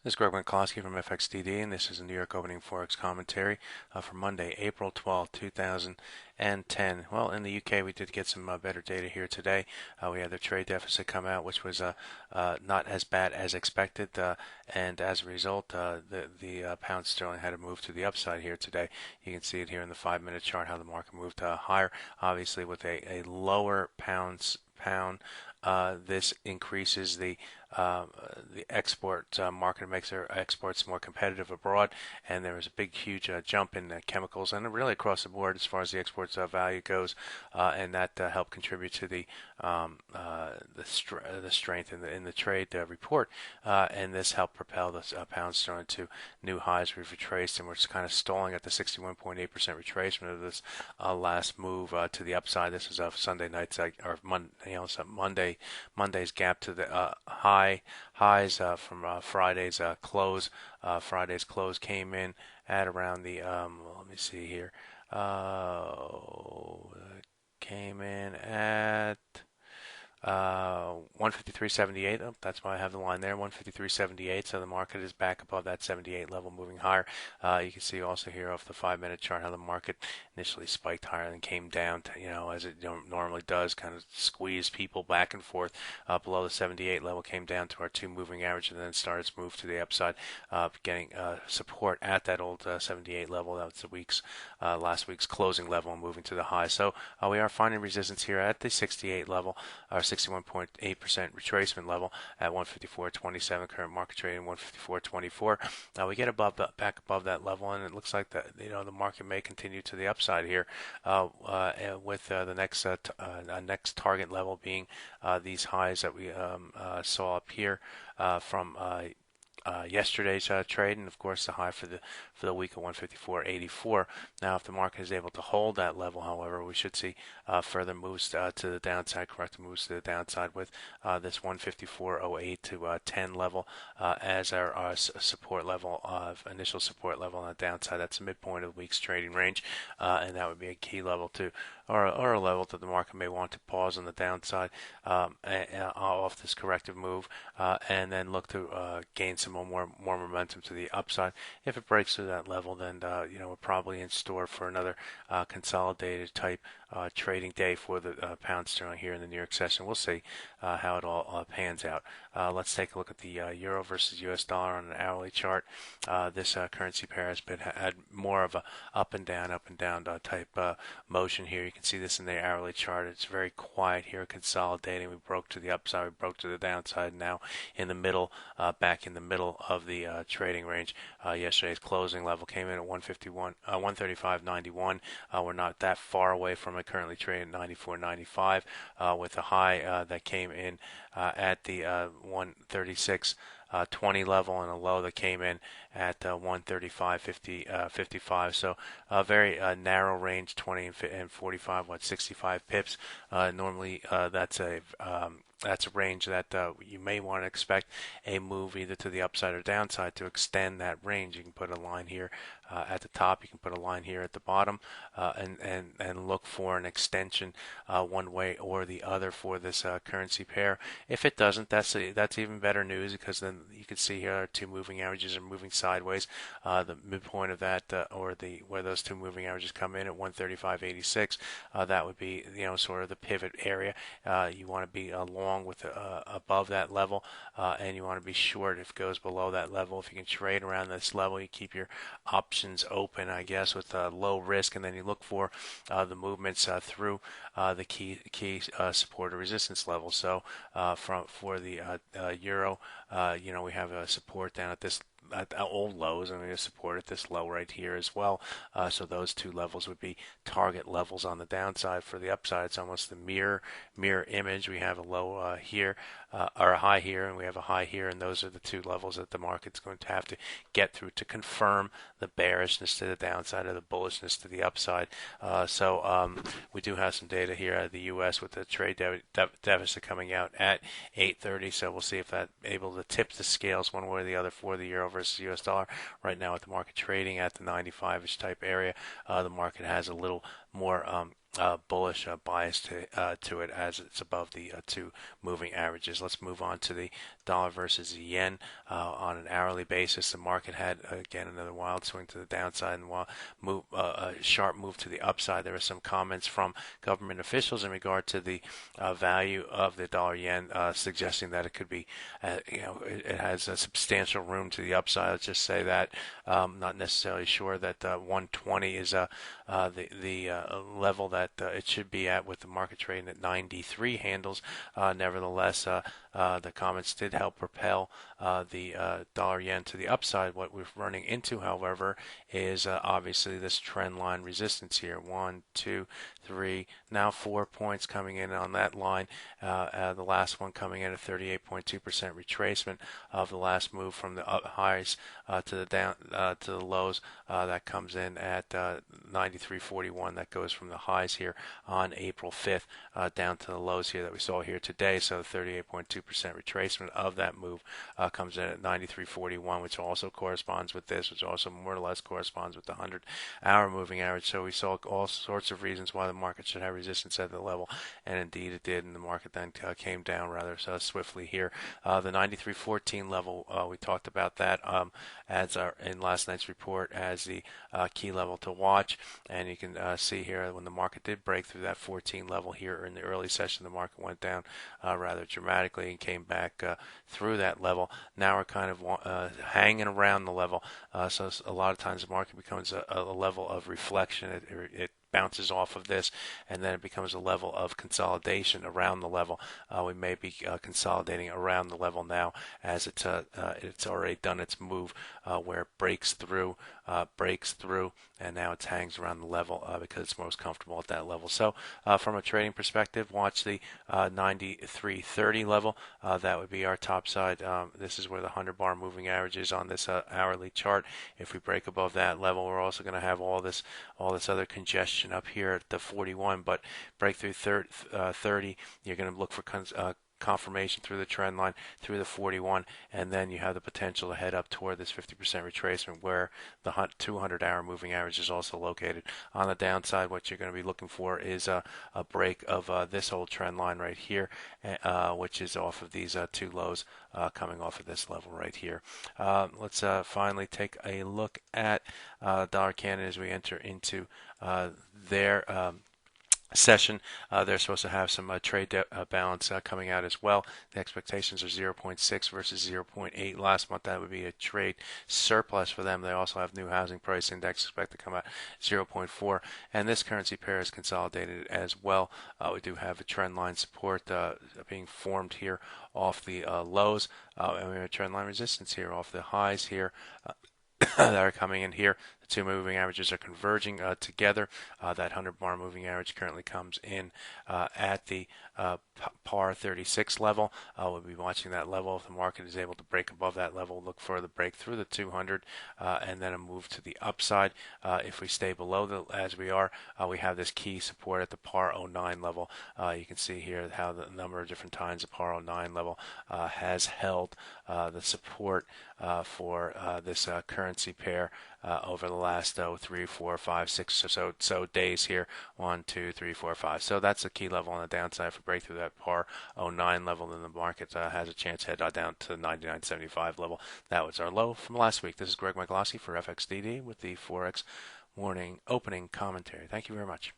This is Greg McCloskey from FXDD, and this is a New York opening Forex commentary for Monday, April 12th, 2010. Well, in the UK, we did get some better data here today. We had the trade deficit come out, which was not as bad as expected, and as a result, the pound sterling had to move to the upside here today. You can see it here in the 5-minute chart how the market moved higher, obviously with a lower pound. This increases the export market. It makes our exports more competitive abroad, and there was a big, huge jump in chemicals and really across the board as far as the exports value goes, and that helped contribute to the strength in the trade report, and this helped propel the pound sterling to new highs. We've retraced, and we're just kind of stalling at the 61.8% retracement of this last move to the upside. This was Sunday night's or Monday's gap to the highs from Friday's close. Friday's close came in at around the let me see here. Came in at 153.78. Oh, that's why I have the line there, 153.78. So the market is back above that 78 level, moving higher. You can see also here off the 5-minute chart how the market initially spiked higher and came down to, as it normally does, kind of squeeze people back and forth below the 78 level, came down to our 2 moving average, and then started to move to the upside, getting support at that old 78 level. That was the last week's closing level, and moving to the high. So we are finding resistance here at the 68 level, our 61.8% retracement level at 154.27. Current market trading 154.24. We get back above that level, and it looks like that the market may continue to the upside here, with the next target level being these highs that we saw up here from yesterday's trade, and of course the high for the week of 154.84. Now, if the market is able to hold that level, however, we should see further moves to the downside, corrective moves to the downside, with this 154.08 to 10 level as our support level, initial support level on the downside. That's the midpoint of the week's trading range, and that would be a key level or a level that the market may want to pause on the downside off this corrective move, and then look to gain some more momentum to the upside. If it breaks through that level, then we're probably in store for another consolidated type trading day for the pound sterling here in the New York session. We'll see how it all pans out. Let's take a look at the euro versus US dollar on an hourly chart. This currency pair has had more of a up and down type motion here. You can see this in the hourly chart. It's very quiet here, consolidating. We broke to the upside, we broke to the downside. Now in the middle, back in the middle of the trading range. Yesterday's closing level came in at 135.91. We're not that far away from it. Currently trading at 94.95, with a high that came in at the 136.20 level, and a low that came in at 135.55. So a very narrow range, 20 and 45, 65 pips. Normally that's a range that you may want to expect a move either to the upside or downside to extend that range. You can put a line here at the top, you can put a line here at the bottom, and look for an extension one way or the other for this currency pair. If it doesn't, that's even better news, because then you can see here our 2 moving averages are moving sideways. The midpoint of that, where those 2 moving averages come in at 135.86, that would be sort of the pivot area. You want to be along with above that level, and you want to be short if it goes below that level. If you can trade around this level, you keep your options open, I guess, with low risk, and then you look for the movements through the key support or resistance level. So for the euro, we have a support down at this at old lows, and we have support at this low right here as well. So those 2 levels would be target levels on the downside. For the upside, it's almost the mirror image. We have a low here, or a high here, and we have a high here, and those are the 2 levels that the market's going to have to get through to confirm the bearishness to the downside or the bullishness to the upside. So we do have some data here out of the U.S. with the trade deficit coming out at 8:30. So we'll see if that's able to tip the scales one way or the other for the euro versus US dollar. Right now, with the market trading at the 95-ish type area, the market has a little more bullish bias to it as it's above the two moving averages. Let's move on to the dollar versus the yen on an hourly basis. The market had again another wild swing to the downside and a sharp move to the upside. There were some comments from government officials in regard to the value of the dollar yen, suggesting that it could be, it has a substantial room to the upside. Let's just say that. Not necessarily sure that 120 is the level that it should be at, with the market trading at 93 handles. Nevertheless, the comments did help propel the dollar yen to the upside. What we're running into, however, is obviously this trend line resistance here. 1, 2, 3, now 4 points coming in on that line. The last one coming in at 38.2% retracement of the last move from the up highs to the lows. That comes in at 93.41. That goes from the highs here on April 5th down to the lows here that we saw here today. So 38.2% retracement of that move comes in at 93.41, which also corresponds with this, which also more or less corresponds with the 100-hour moving average. So we saw all sorts of reasons why the market should have resistance at the level, and indeed it did, and the market then came down rather swiftly here. The 93.14 level, we talked about that in last night's report as the key level to watch, and you can see here when the market did break through that 14 level here in the early session, the market went down rather dramatically and came back through that level. Now we're kind of hanging around the level, so a lot of times the market becomes a level of reflection. It bounces off of this, and then it becomes a level of consolidation around the level. We may be consolidating around the level now, as it's already done its move where it breaks through, and now it hangs around the level because it's most comfortable at that level. So from a trading perspective, watch the 93.30 level. That would be our top side. This is where the 100-bar moving average is on this hourly chart. If we break above that level, we're also going to have all this other congestion up here at the 41, but breakthrough 30, you're going to look for confirmation through the trend line through the 41, and then you have the potential to head up toward this 50% retracement where the 200-hour moving average is also located. On the downside, what you're going to be looking for is a break of this whole trend line right here, which is off of these two lows coming off of this level right here. Let's finally take a look at dollar Canada as we enter into their session. They're supposed to have some trade balance coming out as well. The expectations are 0.6 versus 0.8 last month. That would be a trade surplus for them. They also have new housing price index expect to come out 0.4, and this currency pair is consolidated as well. We do have a trend line support being formed here off the lows, and we have a trend line resistance here off the highs here that are coming in here. The two moving averages are converging together. That 100-bar moving average currently comes in at the par 36 level. We'll be watching that level. If the market is able to break above that level, look for the break through the 200 and then a move to the upside. If we stay below as we are, we have this key support at the par 09 level. You can see here how the number of different times the par 09 level has held the support for this currency pair over the last 3, 4, 5, 6 or so days here. 1, 2, 3, 4, 5. So that's the key level on the downside. If we break through that par 09 level, then the market has a chance to head down to the 99.75 level. That was our low from last week. This is Greg Michalowski for FXDD with the Forex Morning Opening Commentary. Thank you very much.